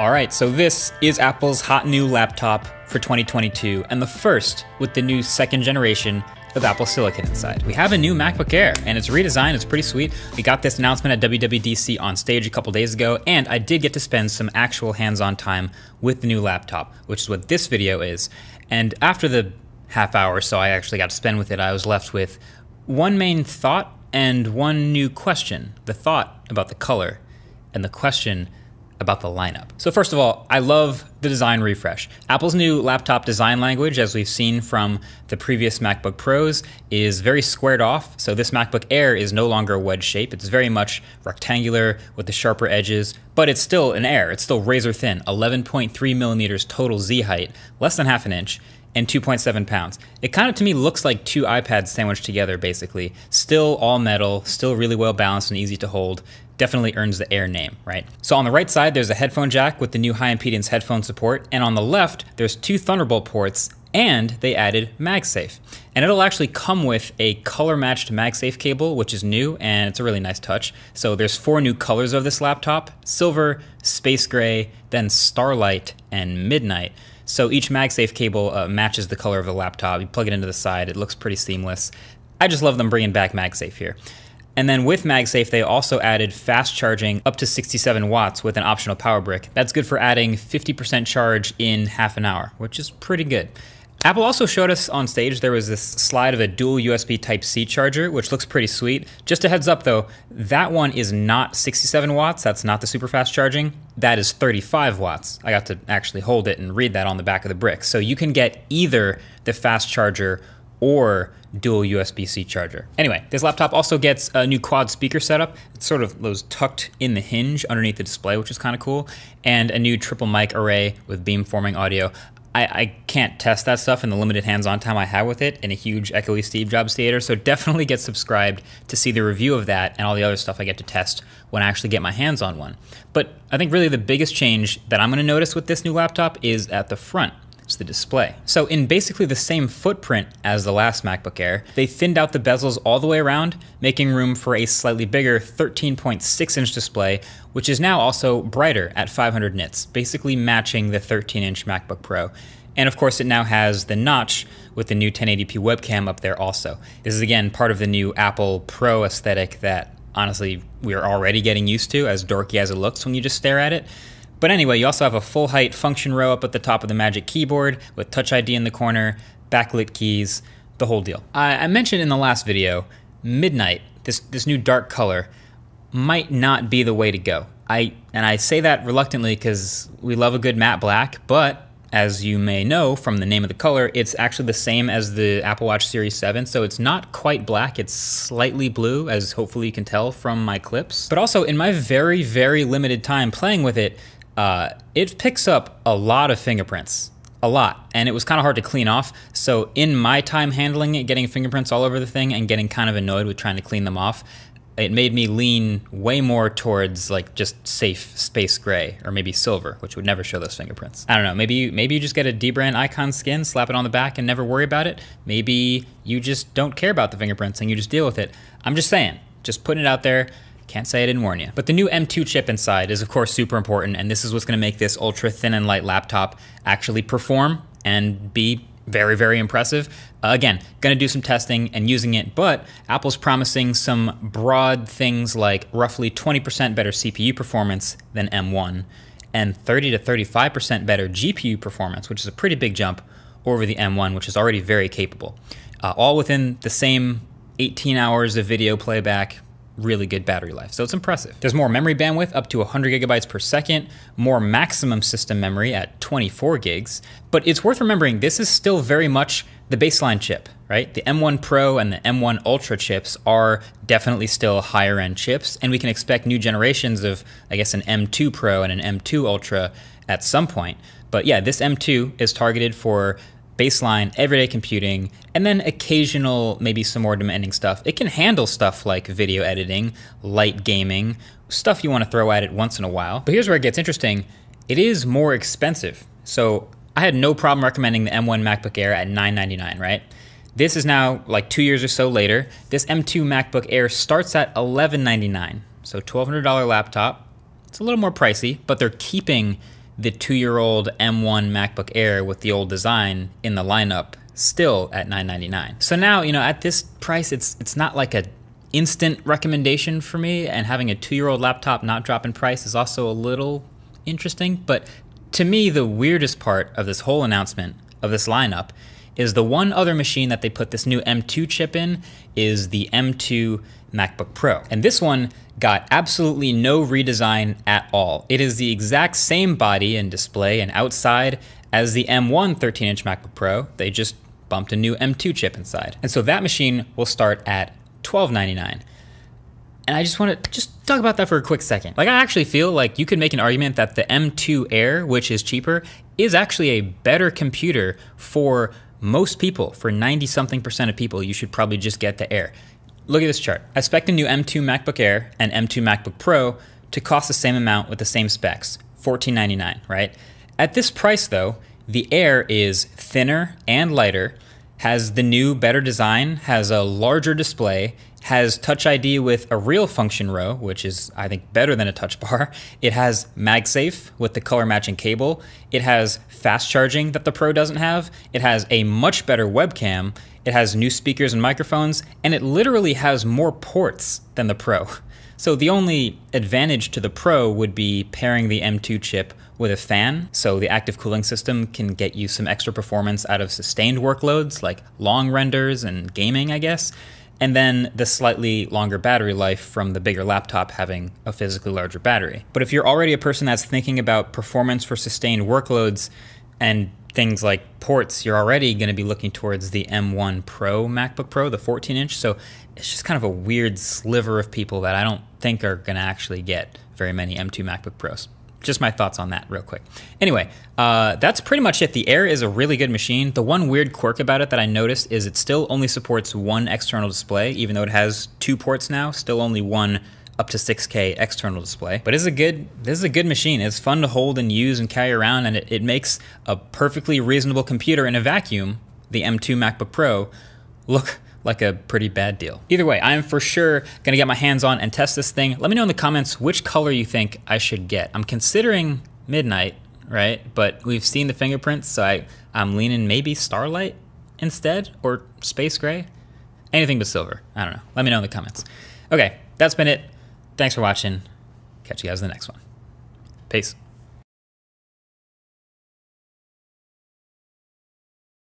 Alright, so this is Apple's hot new laptop for 2022, and the first with the new second generation of Apple Silicon inside. We have a new MacBook Air, and it's redesigned, it's pretty sweet. We got this announcement at WWDC on stage a couple days ago, and I did get to spend some actual hands-on time with the new laptop, which is what this video is. And after the half hour or so I actually got to spend with it, I was left with one main thought and one new question. The thought about the color, and the question about the lineup. So first of all, I love the design refresh. Apple's new laptop design language, as we've seen from the previous MacBook Pros, is very squared off. So this MacBook Air is no longer a wedge shape. It's very much rectangular with the sharper edges, but it's still an Air. It's still razor thin, 11.3 millimeters total Z height, less than half an inch, and 2.7 pounds. It kind of, to me, looks like two iPads sandwiched together, basically. Still all metal, still really well balanced and easy to hold. Definitely earns the Air name, right? So on the right side, there's a headphone jack with the new high impedance headphone support, and on the left, there's two Thunderbolt ports, and they added MagSafe. And it'll actually come with a color-matched MagSafe cable, which is new, and it's a really nice touch. So there's 4 new colors of this laptop: silver, space gray, then starlight, and midnight. So each MagSafe cable matches the color of the laptop. You plug it into the side, it looks pretty seamless. I just love them bringing back MagSafe here. And then with MagSafe, they also added fast charging up to 67 watts with an optional power brick. That's good for adding 50% charge in half an hour, which is pretty good. Apple also showed us on stage there was this slide of a dual USB Type-C charger, which looks pretty sweet. Just a heads up though, that one is not 67 watts, that's not the super fast charging. That is 35 watts. I got to actually hold it and read that on the back of the brick. So you can get either the fast charger or dual USB-C charger. Anyway, this laptop also gets a new quad speaker setup. It's sort of those tucked in the hinge underneath the display, which is kind of cool, and a new triple mic array with beamforming audio. I can't test that stuff in the limited hands-on time I have with it in a huge echoey Steve Jobs theater, so definitely get subscribed to see the review of that and all the other stuff I get to test when I actually get my hands on one. But I think really the biggest change that I'm gonna notice with this new laptop is at the front. It's the display. So in basically the same footprint as the last MacBook Air, they thinned out the bezels all the way around, making room for a slightly bigger 13.6-inch display, which is now also brighter at 500 nits, basically matching the 13-inch MacBook Pro. And of course, it now has the notch with the new 1080p webcam up there also. This is again part of the new Apple Pro aesthetic that honestly we are already getting used to, as dorky as it looks when you just stare at it. But anyway, you also have a full height function row up at the top of the Magic Keyboard with Touch ID in the corner, backlit keys, the whole deal. I mentioned in the last video, midnight, this new dark color, might not be the way to go. I say that reluctantly because we love a good matte black, but as you may know from the name of the color, it's actually the same as the Apple Watch Series 7, so it's not quite black, it's slightly blue, as hopefully you can tell from my clips. But also, in my very, very limited time playing with it, it picks up a lot of fingerprints, a lot, and it was kind of hard to clean off. So in my time handling it, getting fingerprints all over the thing and getting kind of annoyed with trying to clean them off, it made me lean way more towards like just safe space gray or maybe silver, which would never show those fingerprints. I don't know, maybe you just get a dbrand icon skin, slap it on the back and never worry about it. Maybe you just don't care about the fingerprints and you just deal with it. I'm just saying, just putting it out there. Can't say I didn't warn you. But the new M2 chip inside is of course super important, and this is what's gonna make this ultra thin and light laptop actually perform and be very, very impressive. Again, gonna do some testing and using it, but Apple's promising some broad things like roughly 20% better CPU performance than M1 and 30 to 35% better GPU performance, which is a pretty big jump over the M1, which is already very capable. All within the same 18 hours of video playback, really good battery life, so it's impressive. There's more memory bandwidth up to 100 gigabytes per second, more maximum system memory at 24 gigs, but it's worth remembering this is still very much the baseline chip, right? The M1 Pro and the M1 Ultra chips are definitely still higher end chips, and we can expect new generations of, I guess, an M2 Pro and an M2 Ultra at some point. But yeah, this M2 is targeted for baseline everyday computing, and then occasional, maybe some more demanding stuff. It can handle stuff like video editing, light gaming, stuff you want to throw at it once in a while. But here's where it gets interesting. It is more expensive. So I had no problem recommending the M1 MacBook Air at $999, right? This is now like 2 years or so later. This M2 MacBook Air starts at $1199. So $1,200 laptop. It's a little more pricey, but they're keeping the 2-year-old M1 MacBook Air with the old design in the lineup, still at $999. So now, at this price, it's not like a instant recommendation for me, and having a 2-year-old laptop not drop in price is also a little interesting. But to me, the weirdest part of this whole announcement of this lineup is the one other machine that they put this new M2 chip in is the M2 MacBook Pro. And this one got absolutely no redesign at all. It is the exact same body and display and outside as the M1 13-inch MacBook Pro. They just bumped a new M2 chip inside. And so that machine will start at $1299. And I just want to talk about that for a quick second. I actually feel like you could make an argument that the M2 Air, which is cheaper, is actually a better computer for most people. For 90-something% of people, you should probably just get the Air. Look at this chart. I spec'd a new M2 MacBook Air and M2 MacBook Pro to cost the same amount with the same specs, $1499, right? At this price though, the Air is thinner and lighter, has the new better design, has a larger display, has Touch ID with a real function row, which is, I think, better than a touch bar. It has MagSafe with the color matching cable. It has fast charging that the Pro doesn't have. It has a much better webcam. It has new speakers and microphones, and it literally has more ports than the Pro. So the only advantage to the Pro would be pairing the M2 chip with a fan, so the active cooling system can get you some extra performance out of sustained workloads like long renders and gaming, I guess. And then the slightly longer battery life from the bigger laptop having a physically larger battery. But if you're already a person that's thinking about performance for sustained workloads and things like ports, you're already going to be looking towards the M1 Pro MacBook Pro, the 14-inch. So it's just kind of a weird sliver of people that I don't think are going to actually get very many M2 MacBook Pros. Just my thoughts on that real quick. Anyway, that's pretty much it. The Air is a really good machine. The one weird quirk about it that I noticed is it still only supports one external display, even though it has 2 ports now, still only one up to 6K external display. But this is a good machine. It's fun to hold and use and carry around, and it makes a perfectly reasonable computer in a vacuum, the M2 MacBook Pro, look like a pretty bad deal. Either way, I am for sure gonna get my hands on and test this thing. Let me know in the comments which color you think I should get. I'm considering midnight, right? But we've seen the fingerprints, so I'm leaning maybe starlight instead, or space gray. Anything but silver, I don't know. Let me know in the comments. Okay, that's been it. Thanks for watching. Catch you guys in the next one. Peace.